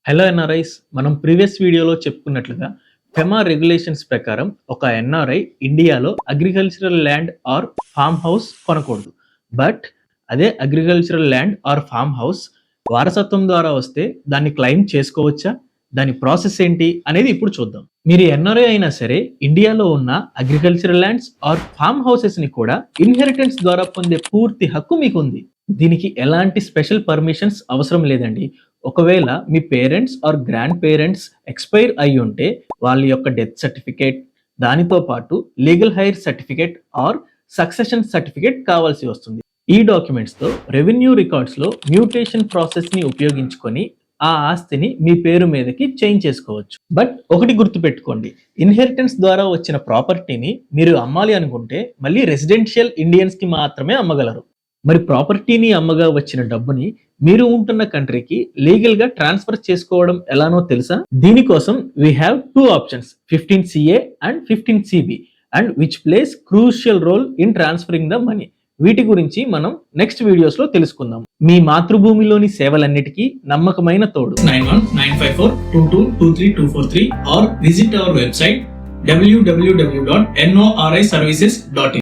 Hello NRIs, మనం previous వీడియోలో చెప్పుకున్నట్లుగా FEMA regulations ప్రకారం ఒక ఎన్ఆర్ఐ ఇండియాలో agricultural land or farm house కొనకూడదు. బట్ అదే agricultural land or farm house వారసత్వం ద్వారా వస్తే దాన్ని క్లెయిమ్ చేసుకోవచ్చా, దాని ప్రాసెస్ ఏంటి అనేది ఇప్పుడు చూద్దాం. మీరు ఎన్ఆర్ఐ అయినా సరే ఇండియాలో ఉన్న agricultural lands or farm houses ని కూడా ఇన్హెరిటెన్స్ ద్వారా పొందే పూర్తి హక్కు మీకు ఉంది. దీనికి ఎలాంటి స్పెషల్ పర్మిషన్స్ అవసరం లేదండి. ఒకవేళ మీ parents or grand parents expire అయి ఉంటే వాళ్ళ యొక్క డెత్ సర్టిఫికేట్, దానితో పాటు legal heir certificate or succession certificate కావాల్సి వస్తుంది. ఈ డాక్యుమెంట్స్ తో రెవెన్యూ రికార్డ్స్ లో మ్యూటేషన్ ప్రాసెస్ ని ఉపయోగించుకొని ఆ ఆస్తిని మీ పేరు మీదకి చేంజ్ చేసుకోవచ్చు. బట్ ఒకటి గుర్తుపెట్టుకోండి, ఇన్హెరిటెన్స్ ద్వారా వచ్చిన ప్రాపర్టీని మీరు అమ్మాలి అనుకుంటే మళ్ళీ రెసిడెన్షియల్ ఇండియన్స్ కి మాత్రమే అమ్మగలరు. మరి ప్రాపర్టీని అమ్మగా వచ్చిన డబ్బుని మీరు ఉంటున్న కంట్రీకి లీగల్ గా ట్రాన్స్ఫర్ చేసుకోవడం ఎలానో తెలుసా? దీనికోసం we have two options, 15CA and 15CB, and which plays crucial role in transferring the money. వీటి గురించి మనం నెక్స్ట్ వీడియోస్ లో తెలుసుకుందాం. మీ మాతృభూమిలోని సేవలన్నిటికీ నమ్మకమైన తోడు 919542223243 or visit our website www.noriservices.in.